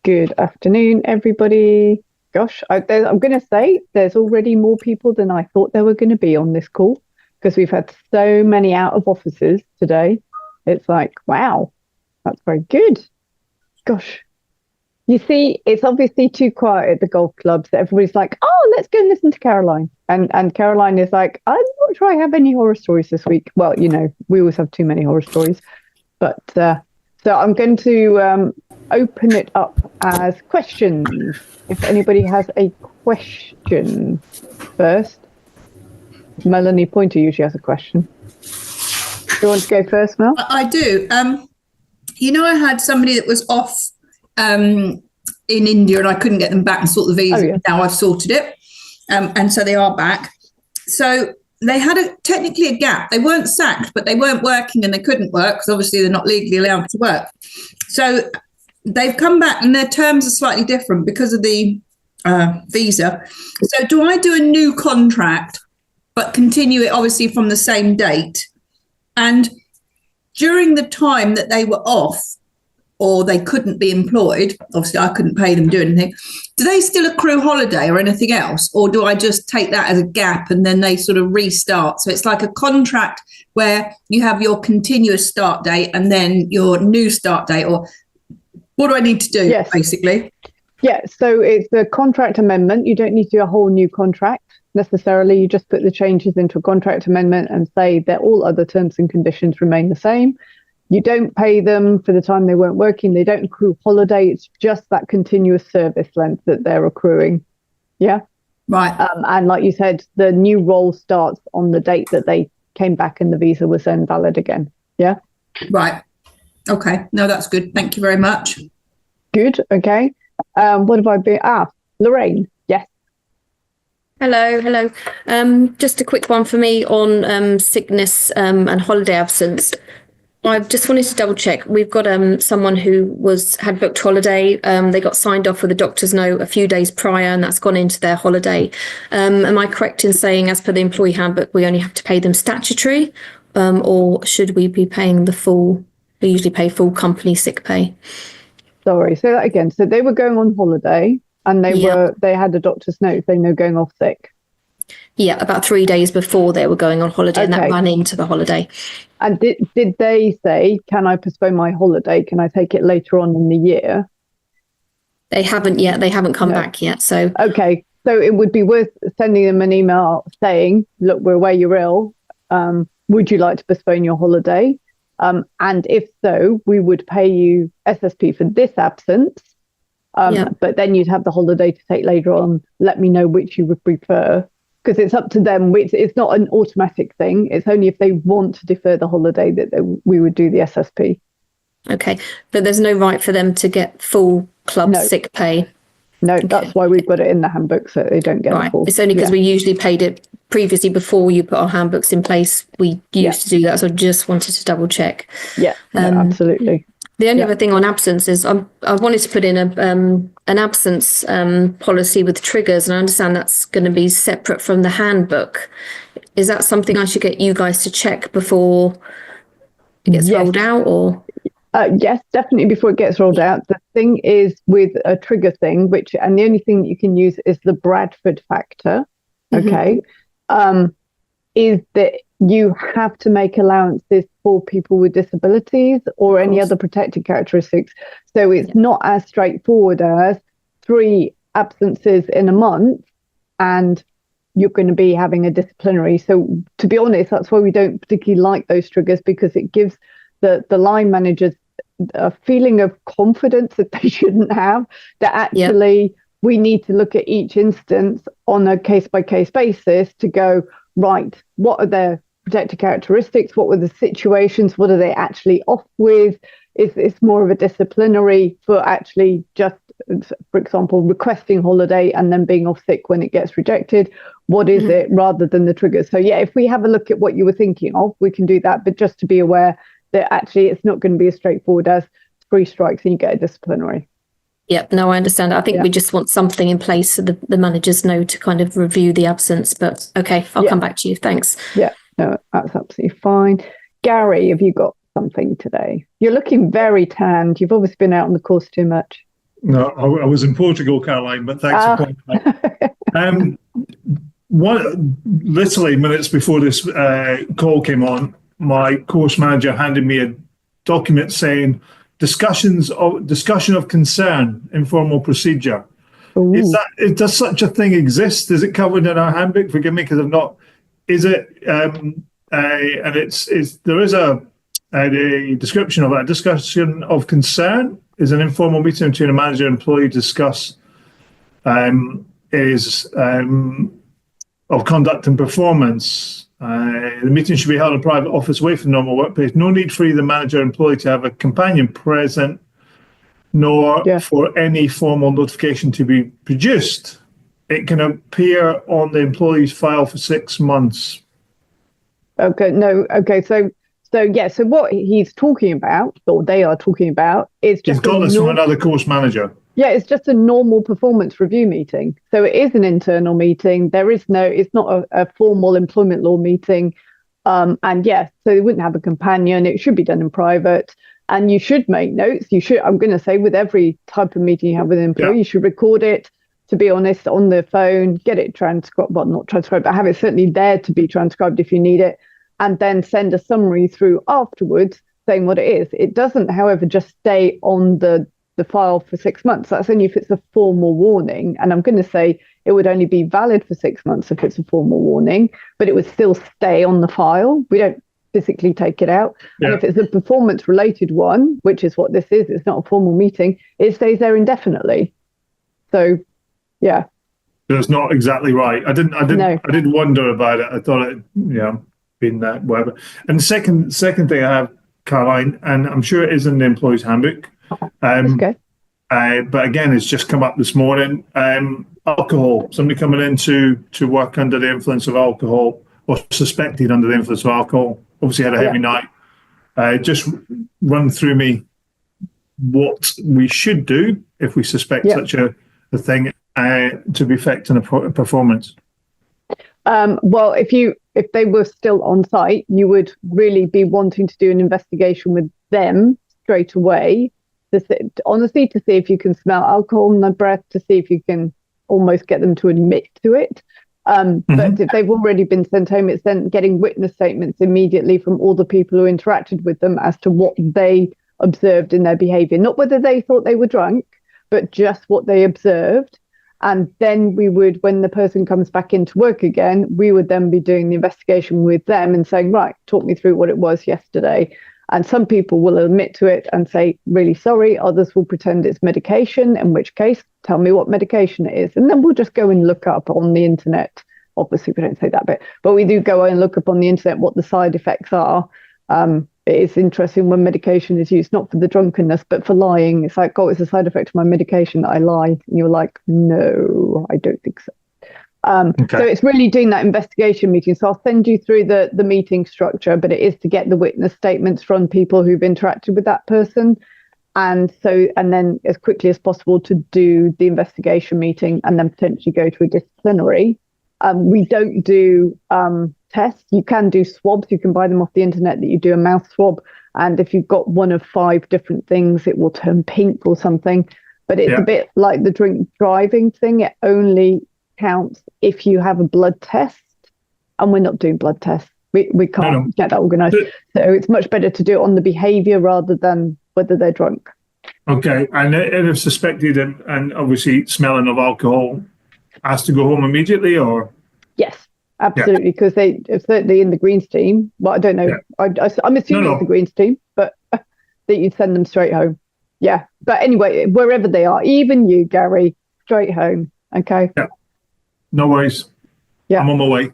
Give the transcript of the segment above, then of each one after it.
Good afternoon, everybody. Gosh, I'm going to say there's already more people than I thought there were going to be on this call because we've had so many out of offices today. It's like, wow, that's very good. Gosh, you see, it's obviously too quiet at the golf clubs. Everybody's like, oh, let's go and listen to Carolyne. And Carolyne is like, I'm not sure I have any horror stories this week. Well, we always have too many horror stories. But so I'm going to open it up as questions. If anybody has a question first. Melanie Pointer usually has a question. Do you want to go first, Mel? I do. I had somebody that was off in India and I couldn't get them back and sort the visa. Oh, yeah. Now I've sorted it. And so they are back. So they had technically a gap. They weren't sacked, but they weren't working and they couldn't work because obviously they're not legally allowed to work. So they've come back and their terms are slightly different because of the visa. So do I do a new contract, but continue it obviously from the same date? And during the time that they were off or they couldn't be employed, obviously I couldn't pay them, do anything, do they still accrue holiday or anything else? Or do I just take that as a gap and then they sort of restart? So it's like a contract where you have your continuous start date and then your new start date, or what do I need to do, yes, basically? Yeah, so it's a contract amendment. You don't need to do a whole new contract necessarily. You just put the changes into a contract amendment and say that all other terms and conditions remain the same. You don't pay them for the time they weren't working. They don't accrue holiday. It's just that continuous service length that they're accruing. Yeah. Right. And like you said, the new role starts on the date that they came back and the visa was then valid again. Yeah. Right. Okay. No, that's good. Thank you very much. Good. Okay. What have I been? Lorraine. Yes. Hello. Just a quick one for me on sickness and holiday absence. I just wanted to double check. We've got someone who had booked holiday. They got signed off with a doctor's note a few days prior, and that's gone into their holiday. Am I correct in saying, as per the employee handbook, we only have to pay them statutory, or should we be paying the full? We usually pay full company sick pay. Sorry, say that again. So they were going on holiday, and they had a doctor's note saying they're going off sick. Yeah, about 3 days before they were going on holiday, and that ran into the holiday. And did they say, can I postpone my holiday? Can I take it later on in the year? They haven't yet. They haven't come back yet. So okay. So it would be worth sending them an email saying, look, we're aware you're ill. Would you like to postpone your holiday? And if so, we would pay you SSP for this absence. But then you'd have the holiday to take later on. Let me know which you would prefer. Because it's up to them. It's not an automatic thing. It's only if they want to defer the holiday that we would do the SSP. Okay. But there's no right for them to get full club sick pay? No, okay. That's why we've got it in the handbook, so they don't get it full. It's only because we usually paid it previously before you put our handbooks in place. We used to do that, so I just wanted to double check. Yeah, absolutely. The only other thing on absence is I wanted to put in an absence policy with triggers, and I understand that's going to be separate from the handbook. Is that something I should get you guys to check before it gets rolled out, or? Yes, definitely before it gets rolled out. The thing is with a trigger thing, and the only thing that you can use is the Bradford factor. Okay, is that you have to make allowances for people with disabilities or any other protected characteristics. So it's not as straightforward as 3 absences in a month and you're going to be having a disciplinary. So to be honest, that's why we don't particularly like those triggers, because it gives the line managers a feeling of confidence that they shouldn't have, that actually we need to look at each instance on a case-by-case basis to go, right, what are their protected characteristics? What were the situations? What are they actually off with? It's more of a disciplinary for actually just, for example, requesting holiday and then being off sick when it gets rejected. What is it, rather than the triggers? So yeah, if we have a look at what you were thinking of, we can do that. But just to be aware that actually it's not going to be as straightforward as 3 strikes and you get a disciplinary. Yep, no, I understand. I think we just want something in place so the managers know to kind of review the absence. But okay, I'll come back to you. Thanks. Yeah, no, that's absolutely fine. Gary, have you got something today? You're looking very tanned. You've obviously been out on the course too much. No, I was in Portugal, Caroline, but thanks for pointing out. Literally minutes before this call came on, my course manager handed me a document saying discussion of concern, informal procedure. Does such a thing exist? Is it covered in our handbook? Forgive me because I've not. Is it? And there is a description of that. Discussion of concern is an informal meeting between a manager and employee to discuss of conduct and performance. The meeting should be held in a private office away from the normal workplace. No need for either manager or employee to have a companion present, nor for any formal notification to be produced. It can appear on the employee's file for 6 months. Okay, no, okay, so what he's talking about, or they are talking about, is just... He's got this from another course manager. Yeah, it's just a normal performance review meeting. So it is an internal meeting. It's not a formal employment law meeting. So they wouldn't have a companion. It should be done in private. And you should make notes. I'm going to say with every type of meeting you have with an employee, you should record it, to be honest, on the phone, get it transcribed, well, not transcribed, but have it certainly there to be transcribed if you need it, and then send a summary through afterwards saying what it is. It doesn't, however, just stay on the file for 6 months. That's only if it's a formal warning. And I'm going to say it would only be valid for 6 months if it's a formal warning, but it would still stay on the file. We don't physically take it out. And if it's a performance related one, which is what this is, it's not a formal meeting, it stays there indefinitely. So, yeah. That's not exactly right. I did wonder about it. I thought it, been that whatever. And the second thing I have, Caroline, and I'm sure it is in the employee's handbook. Okay. But again, it's just come up this morning. Alcohol. Somebody coming in to work under the influence of alcohol or suspected under the influence of alcohol. Obviously had a heavy night. Just run through me what we should do if we suspect such a thing to be affecting a performance. Well, if they were still on site, you would really be wanting to do an investigation with them straight away. Honestly, to see if you can smell alcohol in their breath, to see if you can almost get them to admit to it. But if they've already been sent home, it's then getting witness statements immediately from all the people who interacted with them as to what they observed in their behaviour. Not whether they thought they were drunk, but just what they observed. And then we would, when the person comes back into work again, we would then be doing the investigation with them and saying, right, talk me through what it was yesterday. And some people will admit to it and say, really sorry. Others will pretend it's medication, in which case, tell me what medication it is. And then we'll just go and look up on the internet. Obviously, we don't say that bit, but we do go and look up on the internet what the side effects are. It's interesting when medication is used, not for the drunkenness, but for lying. It's like, oh, it's a side effect of my medication that I lie. And you're like, no, I don't think so. So it's really doing that investigation meeting. So I'll send you through the meeting structure, but it is to get the witness statements from people who've interacted with that person. And then as quickly as possible to do the investigation meeting and then potentially go to a disciplinary. We don't do tests. You can do swabs. You can buy them off the internet that you do a mouth swab. And if you've got one of 5 different things, it will turn pink or something. But it's a bit like the drink driving thing. It only counts if you have a blood test. And we're not doing blood tests. We can't get that organised. So it's much better to do it on the behaviour rather than whether they're drunk. Okay. And if suspected and obviously smelling of alcohol, has to go home immediately, or? Yes, absolutely, because they are certainly in the Greens team. Well, I don't know. Yeah. I'm assuming it's the Greens team, but that you'd send them straight home. Yeah, but anyway, wherever they are, even you, Gary, straight home. Okay. Yeah. No worries. Yeah. I'm on my way.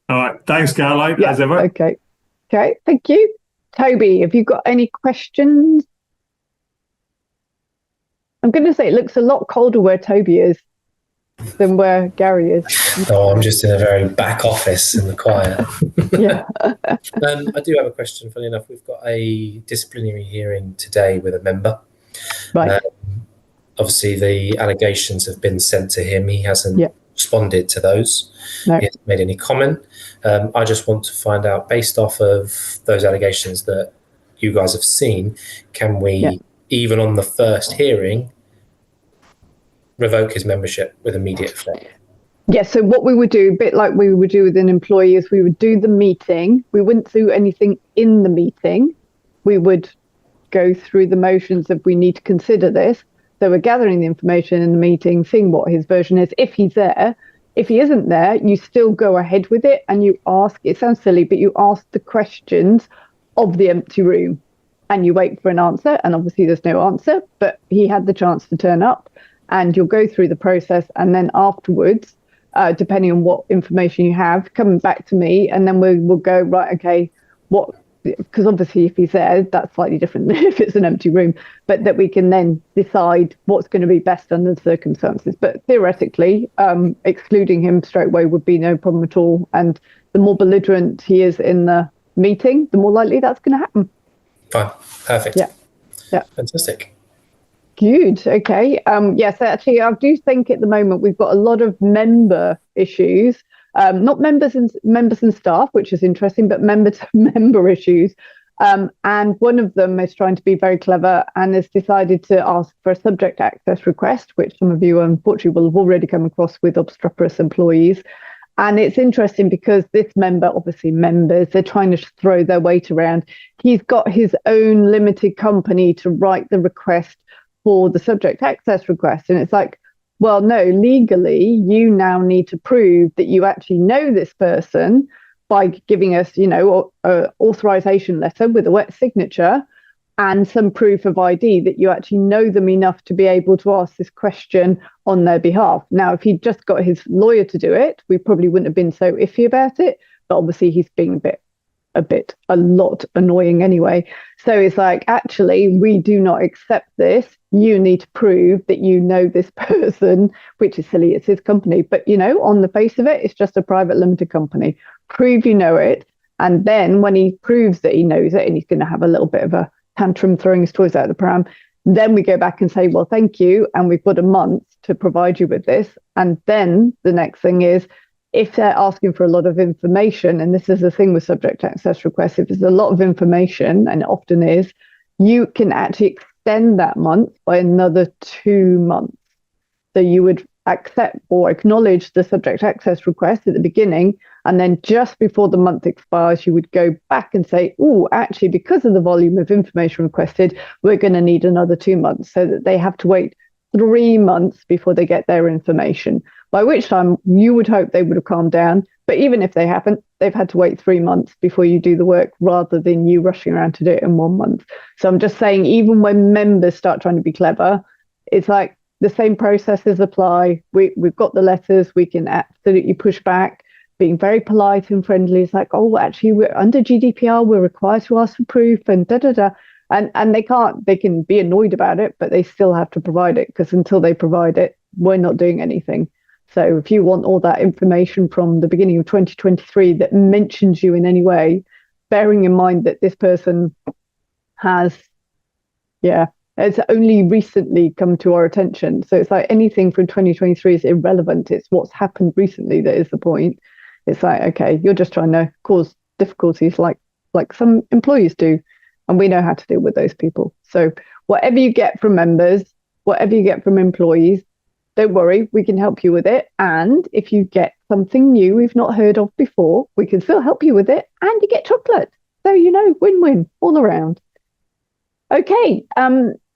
All right. Thanks, Caroline, as ever. Okay. Thank you. Toby, have you got any questions? I'm going to say it looks a lot colder where Toby is than where Gary is. Oh, I'm just in a very back office in the quiet. Yeah. I do have a question, funny enough. We've got a disciplinary hearing today with a member. Right. Obviously, the allegations have been sent to him. He hasn't responded to those. No. He hasn't made any comment. I just want to find out, based off of those allegations that you guys have seen, can we even on the first hearing, revoke his membership with immediate effect? Yeah, so what we would do, a bit like we would do with an employee, is we would do the meeting. We wouldn't do anything in the meeting. We would go through the motions of we need to consider this. So we're gathering the information in the meeting, seeing what his version is, if he's there. If he isn't there, you still go ahead with it and you ask, it sounds silly, but you ask the questions of the empty room and you wait for an answer. And obviously there's no answer, but he had the chance to turn up, and you'll go through the process. And then afterwards, depending on what information you have, coming back to me, and then we'll go, right, okay, what, because obviously if he's there, that's slightly different than if it's an empty room, but that we can then decide what's going to be best under the circumstances. But theoretically, excluding him straight away would be no problem at all. And the more belligerent he is in the meeting, the more likely that's going to happen. Fine. Perfect. Yeah. Fantastic. Good. Okay. Yes, actually, I do think at the moment we've got a lot of member issues. Not members and staff, which is interesting, but member to member issues. And one of them is trying to be very clever and has decided to ask for a subject access request, which some of you unfortunately will have already come across with obstreperous employees. And it's interesting because this member, obviously members, they're trying to throw their weight around. He's got his own limited company to write the request for the subject access request. And it's like, well, no, legally, you now need to prove that you actually know this person by giving us, an authorization letter with a wet signature and some proof of ID that you actually know them enough to be able to ask this question on their behalf. Now, if he'd just got his lawyer to do it, we probably wouldn't have been so iffy about it. But obviously, he's being a lot annoying anyway. So it's like, actually, we do not accept this. You need to prove that you know this person, which is silly. It's his company. But, on the face of it, it's just a private limited company. Prove you know it. And then when he proves that he knows it, and he's going to have a little bit of a tantrum throwing his toys out of the pram, then we go back and say, well, thank you. And we've got a month to provide you with this. And then the next thing is, if they're asking for a lot of information, and this is the thing with subject access requests, if there's a lot of information, and it often is, you can actually extend that month by another 2 months. So you would accept or acknowledge the subject access request at the beginning, and then just before the month expires, you would go back and say, oh, actually, because of the volume of information requested, we're going to need another 2 months, so that they have to wait 3 months before they get their information, by which time you would hope they would have calmed down. But even if they haven't, they've had to wait 3 months before you do the work, rather than you rushing around to do it in 1 month. So I'm just saying, even when members start trying to be clever, it's like the same processes apply. We've got the letters, we can absolutely push back, being very polite and friendly. It's like, oh, actually, we're under GDPR, we're required to ask for proof, and da-da-da. And they can be annoyed about it, but they still have to provide it, because until they provide it, we're not doing anything. So if you want all that information from the beginning of 2023 that mentions you in any way, bearing in mind that this person it's only recently come to our attention. So it's like anything from 2023 is irrelevant. It's what's happened recently that is the point. It's like, okay, you're just trying to cause difficulties like some employees do. And we know how to deal with those people. So whatever you get from members, whatever you get from employees, don't worry, we can help you with it. And if you get something new we've not heard of before, we can still help you with it. And you get chocolate. So, win-win all around. Okay.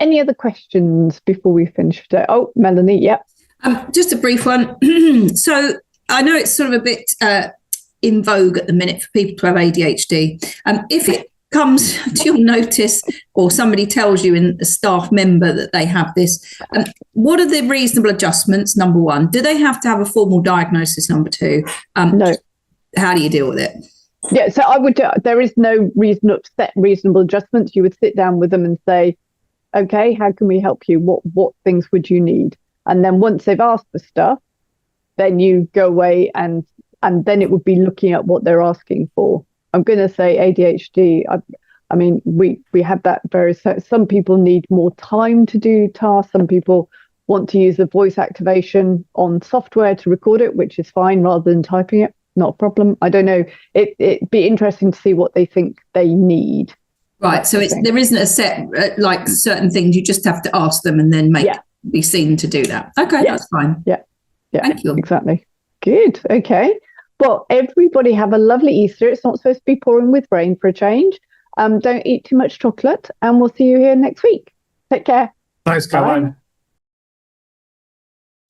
Any other questions before we finish today? Oh, Melanie, yep. Just a brief one. So I know it's sort of a bit in vogue at the minute for people to have ADHD. If it comes to your notice, or somebody tells you in a staff member that they have this, what are the reasonable adjustments? Number one, do they have to have a formal diagnosis? Number two, no. How do you deal with it? Yeah, so I would. There is no reasonable adjustments. You would sit down with them and say, okay, how can we help you? What things would you need? And then once they've asked for stuff, then you go away and then it would be looking at what they're asking for. I'm going to say ADHD. I mean, we have that some people need more time to do tasks. Some people want to use the voice activation on software to record it, which is fine, rather than typing it. Not a problem. I don't know. It'd be interesting to see what they think they need. Right. So there isn't a set, like certain things. You just have to ask them and then be seen to do that. Okay, that's fine. Yeah. Thank you. Exactly. Good. Okay. Well, everybody have a lovely Easter. It's not supposed to be pouring with rain for a change. Don't eat too much chocolate, and we'll see you here next week. Take care. Thanks, Caroline.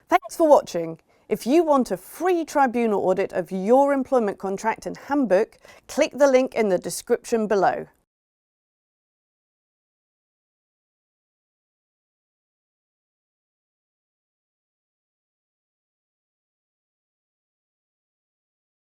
Thanks for watching. If you want a free tribunal audit of your employment contract and handbook, click the link in the description below.